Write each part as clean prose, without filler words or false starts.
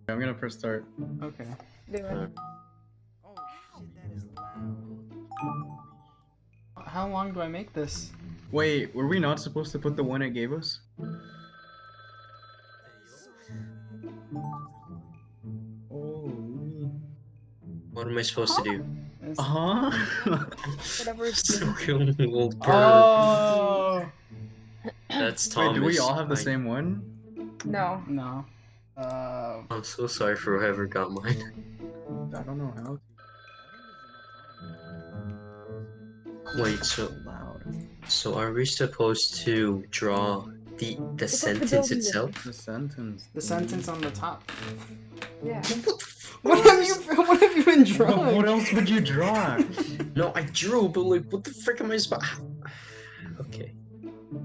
I'm gonna press start. Okay. Do it. How long do I make this? Wait, were we not supposed to put the one it gave us? Holy. What am I supposed to do? Huh? Whatever is So we'll burn. Oh That's Wait, Thomas. do we all have the I- same one? No. no. I'm so sorry for whoever got mine. I don't know how. Wait, So loud. so are we supposed to draw the like the sentence building itself? The sentence. The sentence on the top. Yeah. What have you been drawing? What else would you draw? No, I drew, but like, what the frick am I supposed? Okay.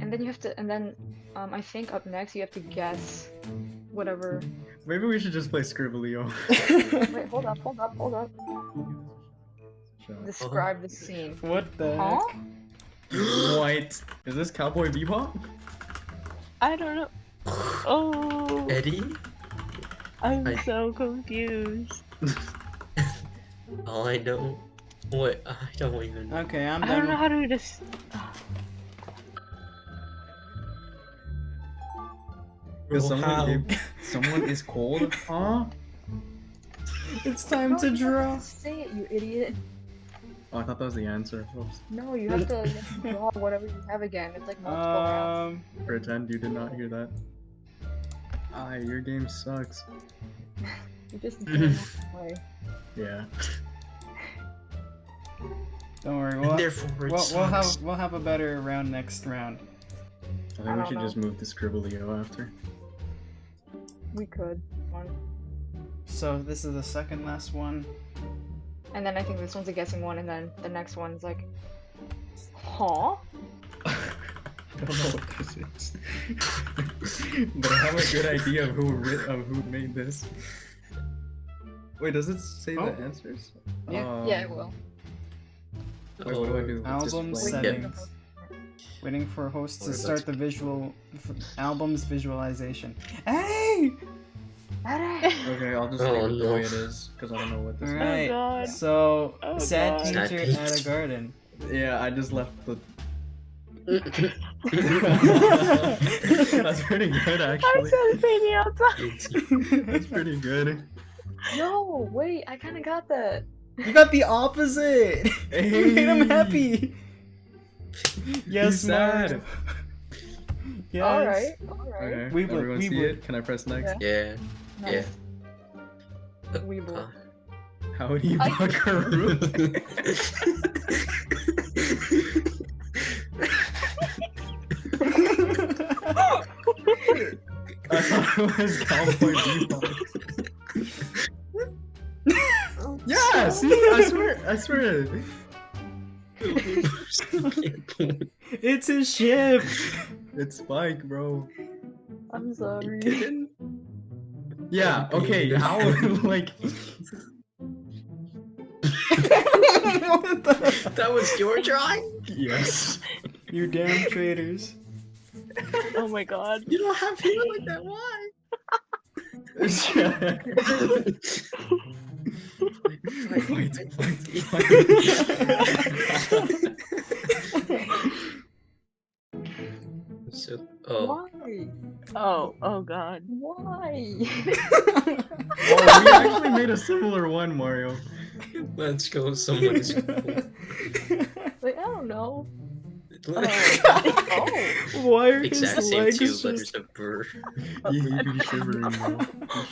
And then you have to, and then I think up next you have to guess whatever. Maybe we should just play Scribblio. Wait, hold up. Describe the scene. What the Huh? heck? What? Is this Cowboy Bebop? I don't know. Oh, Eddie? I'm I- so confused. All I know. What? I don't even. Okay, I'm I don't know done. how to just. Because Oh, someone how? someone is cold? Huh? It's time to draw. Say it, you idiot. Oh, I thought that was the answer. Oops. No, you have to draw whatever you have again. It's like multiple rounds. Pretend you did not hear that. Ah, your game sucks. You just don't play. Yeah. Don't worry. And therefore, it sucks. We'll have a better round next round. I I think we don't should know. just move to Scribblio after. We could. One. So this is the second last one. And then I think this one's a guessing one, and then the next one's like, huh? I don't know what this is. But I have a good idea of who made this. Wait, does it say Oh. the answers? Yeah. Yeah, it will. Wait, what do I do? Album Display. settings. Waiting for hosts to Or start the album's visualization. Hey! Okay, I'll just Oh, leave it the no. way it is, because I don't know what this Alright, God. so Oh, sad God. Sad teacher teacher. at a garden. is. Yeah, I just left the... Okay. That's pretty good, I'm actually. so pretty outside. That's pretty good. No, wait, I kind of got that. You got the opposite! You made him Hey. happy! Yes, He's sad. Mario. Yes. Alright. Okay, We would- everyone we see would. it? Can I press next? Yeah. Nice. Yeah. Weeble. Howdy, I- buckaroo. I thought it was Cowboy Bebop. Yeah, see, I swear. It's his ship! It's Spike, bro. I'm sorry. Yeah, okay, how, like... What the- That was your drawing? Yes. You damn traitors. Oh my God. You don't have hair like that, why? So, oh. Why? Oh God. Why? Oh, we actually made a similar one, Mario. Let's go, someone is cool. Like, I don't know. Oh. Why are Exact his same legs two just... letters of burr. You be shivering, bro.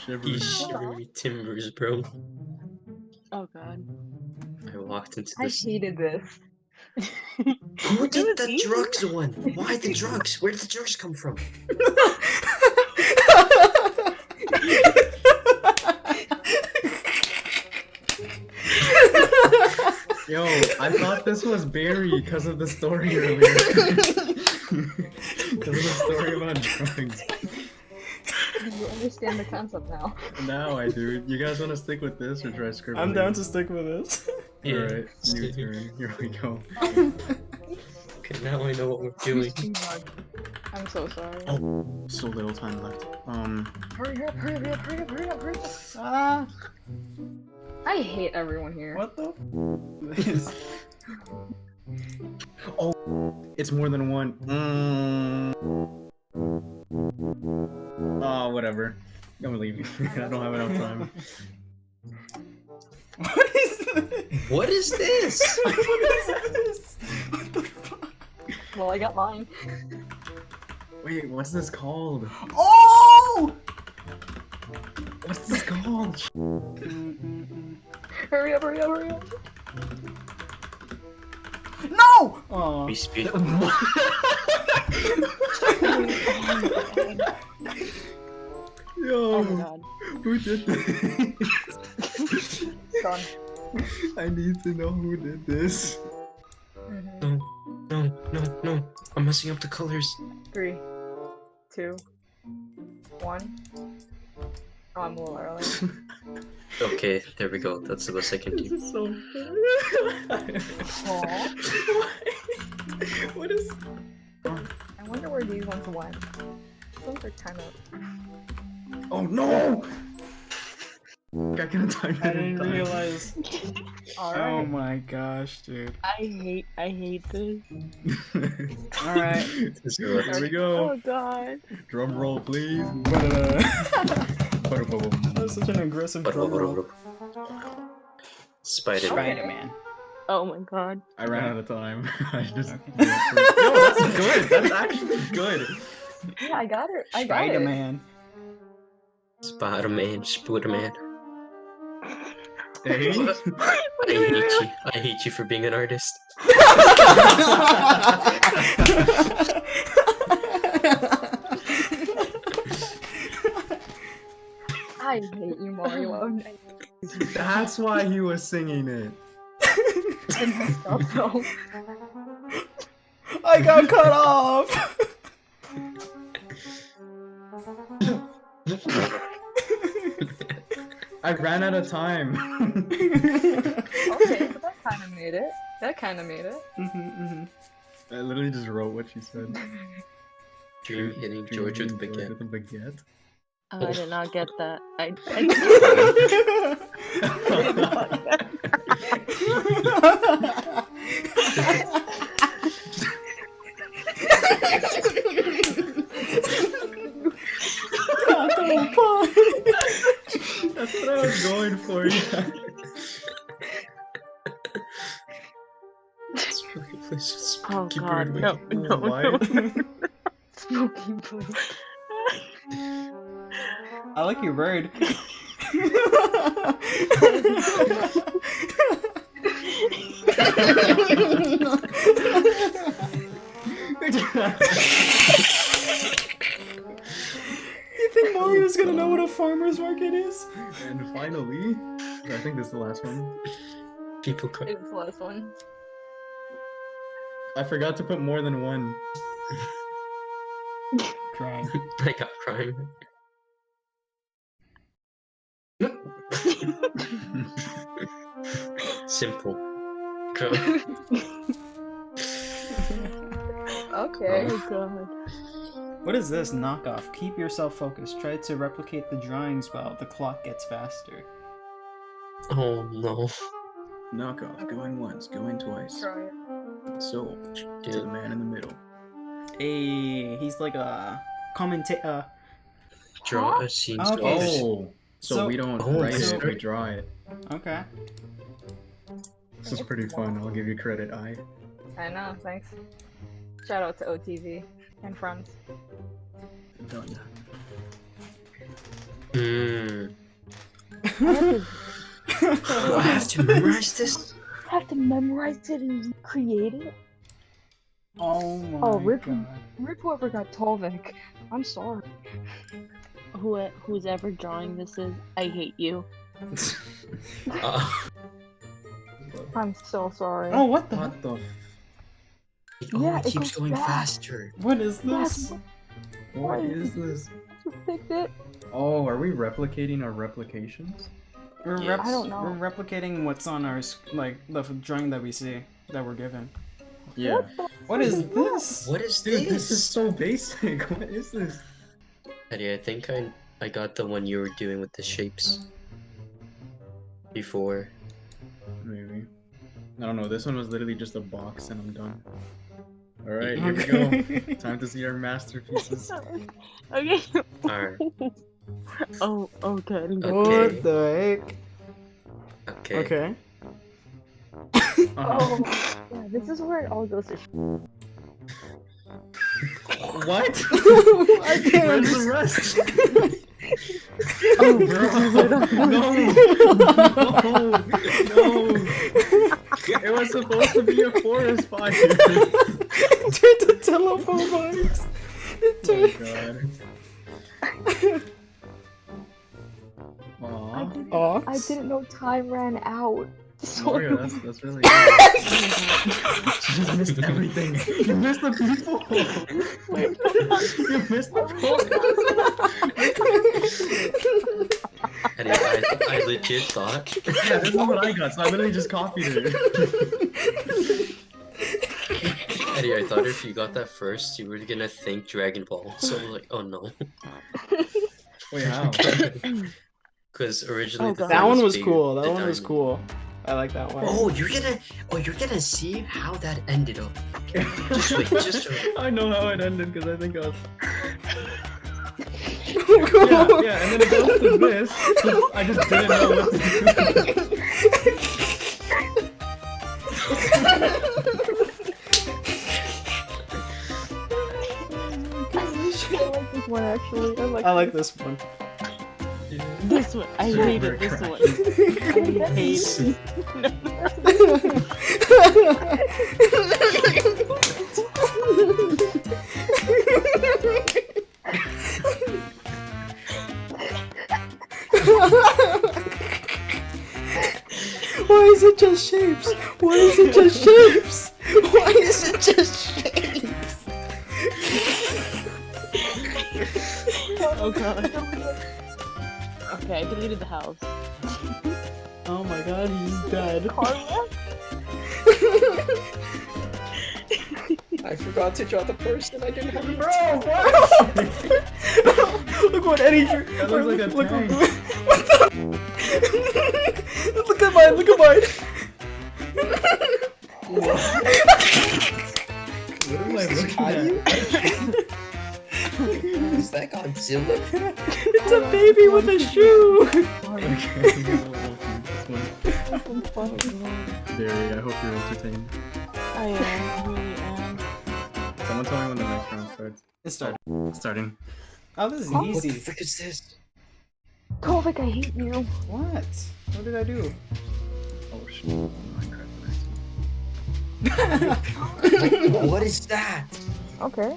You You shivering. shivery timbers, bro. Oh God. I walked into I this. hated this. Who It did was the easy. drugs one? Why the drugs? Where did the drugs come from? Yo, I thought this was Barry because of the story earlier. Because of the story about drugs. You understand the concept now. Now I do. You guys want to stick with this or try scribbling? I'm down to stick with this. Alright, new turn. Here we go. Okay, now I know what we're doing. I'm so sorry. So little time left. Hurry up, hurry up, hurry up, hurry up, hurry up. Ah! I hate everyone here. What the? This- It's more than one. Oh, whatever. I'm gonna leave you. I don't have enough time. What is this? What is this? What is this? What the fuck? Well, I got mine. Wait, what's this called? Oh! What's this called? Hurry up, hurry up, hurry up. No! Oh. We speak. Yo, Oh my god. who did this? Done. I need to know who did this. Mhm. No. I'm messing up the colors. 3, 2, 1. Oh, I'm a little early. Okay, there we go. That's the best I can This do. is so funny. Aw. What is? I wonder where these ones went. Those are kind of. Oh no! I couldn't time I it in didn't time. realize. Oh Alright. my gosh, dude. I hate this. Alright. Here we go. Oh god. Drum roll, please. That was such an aggressive drum roll. Spider-Man. Spider-Man. Oh my god. I ran out of time. I just. Okay. Yo, that's good. That's actually good. Yeah, I got it. I got it. Spider-Man. Spider-Man. Spider-Man. Hey. I hate you for being an artist. I hate you, Mario. That's why he was singing it. I messed up though. I got cut off! I ran out of time. Okay, but that kind of made it. That kind of made it. I literally just wrote what she said. Dream hitting George with a baguette. With a baguette. Oh, I did not get that. I That's what I was going for. Yeah. Oh god, no. Why? Smoky blue. I like your bird. You think Mario's gonna know what a farmer's market is? And finally, I think this is the last one. People cry. It was the last one. I forgot to put more than one. Crying. I got crying. Simple. Go. Okay. Oh god. What is this? Knockoff. Keep yourself focused. Try to replicate the drawings while the clock gets faster. Oh no. Knockoff. Going once, going twice. Try it. So, to the man in the middle. Hey, he's like a commentator. Draw a scene. Okay. Oh, so we don't Oh, write so- it, we draw it. Okay. This is pretty fun. I'll give you credit. I know, thanks. Shout out to OTV and friends. Done. Hmm. Oh, I have to memorize this? Have to memorize it and create it? Oh my Oh, rip, god. rip whoever got Tolvik. I'm sorry. Who's ever drawing this is, I hate you. Uh, I'm so sorry. Oh, what the? What the? Yeah, it it keeps goes going back. faster. What is Yes, this? What is this? fix it. Oh, are we replicating our replications? We're Yes. I don't know. We're replicating what's on our like the drawing that we see that we're given. Yeah. What is this? What is Dude, this? this is so basic. What is this? Eddie, I think I got the one you were doing with the shapes before. Maybe. I don't know. This one was literally just a box, and I'm done. All right, here we go. Time to see our masterpieces. Okay. Alright. Oh, okay. I didn't get Okay. What the heck? Okay. Okay. Oh, yeah, this is where it all goes to What? I can't Where's the understand. rest? Oh, bro! No! No! It was supposed to be a forest fire. Turn to telephone box. Oh god. Aww. Aw. I didn't know time ran out. So Mario, that's really good. You just missed everything. You missed the people. You missed the Eddie, I legit thought. Yeah, this is what I got, so I literally just copied it. Eddie, I thought if you got that first, you were gonna think Dragon Ball. So I'm like, oh no. Wait, how? Because originally Oh, the God. thing That one was bigger, cool. That the one was diamond. cool. I like that one. Oh, you're gonna see how that ended up. Just wait, just wait. I know how it ended because I think I was. yeah, Yeah, and then it goes to this. I just didn't know what to do. I like this one actually. I like this one. this one. I hated this one. I hate it. Why is it just shapes? Why is it just shapes? Why is it just shapes? Oh god. Okay, I deleted the house. Oh my god, he's dead. I forgot to draw the person. I didn't have Bro, what? Look what Eddie drew. That looks like a tank. What the? Look at mine, look at mine. What am I looking at? Is that Godzilla? It's a baby with a shoe. Barry, I hope you're entertained. I really am. Someone tell me when the next round starts. It's started. Starting. Oh, this is What the easy. frick is this? Kovic, I hate you. What? What did I do? Oh shit. Oh my crap. What is that? Okay.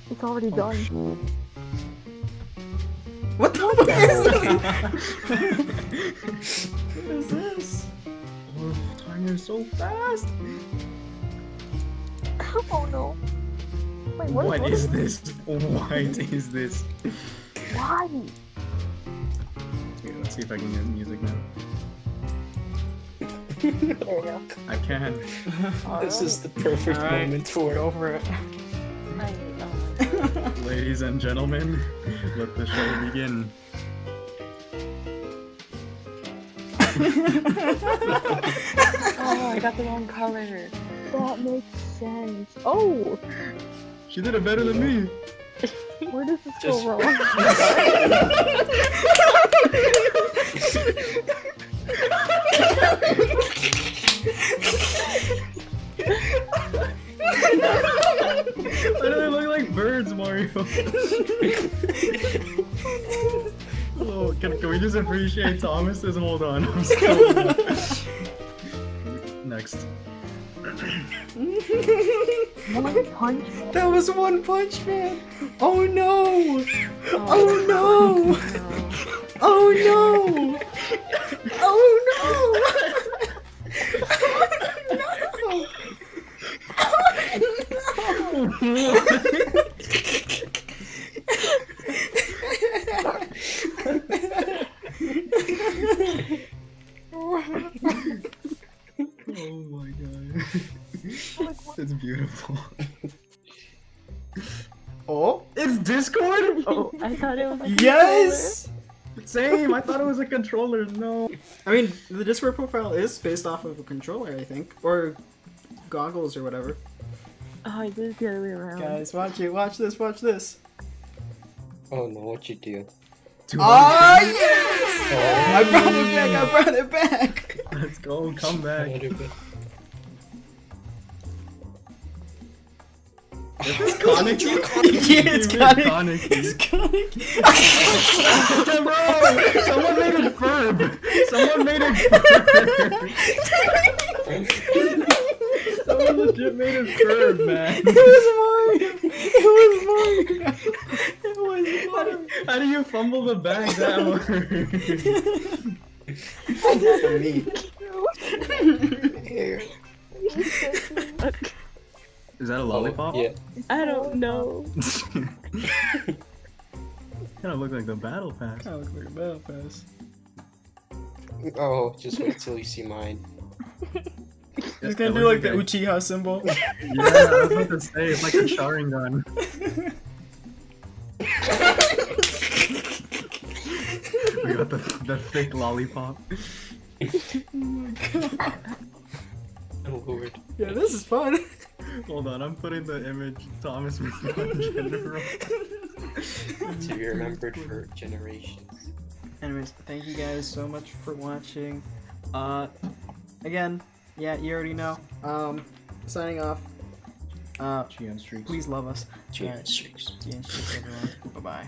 It's already done. What the fuck is this? What is this? Oh, time is so fast. Oh no. Wait, What is this? What is this? Why? Okay, let's see if I can get music now. There you go. I can. This is the perfect Alright, moment for go for it. Ladies and gentlemen, let the show begin. Oh, I got the wrong color. That makes sense. Oh, She did it better than me. where does this Just- go wrong? Why do they look like birds, Mario? Oh, can we just appreciate Thomas's? Hold on. I'm still... Next. One punch. That was One Punch Man. Oh no! Oh no! Oh no! Oh Oh my god. Oh, it's Discord? Oh, I thought it was a Yes! Same, I thought it was a controller, no. I mean, the Discord profile is based off of a controller, I think. Or goggles or whatever. Oh, I did it the other way around. Guys, watch it. Watch this. Watch this. Oh no, what you do? Ah, yes! I brought it back. I brought it back. Let's go, come back. It's Gartic. Yeah, it's Gartic. It's Gartic. Bro, someone made it verb. Someone made it verb. Someone legit made it verb, man. It was mine. It was mine. It was mine. How do you fumble the bag that way? For me. Here. Is that a lollipop? Yeah. I don't know. Kind of look like the battle pass. Kind of looks like a battle pass. Oh, just wait till you see mine. He's gonna do like the Uchiha symbol. Yeah, I was about to say, it's like a Sharingan. We got the thick lollipop. Oh my god. Oh lord. Yeah, this is fun. Hold on, I'm putting the image Thomas made on general. To be remembered for generations. Anyways, thank you guys so much for watching. Again, yeah, you already know. Signing off. GN Streaks. Please love us. GN Streaks. GN Streaks, everyone. Bye bye.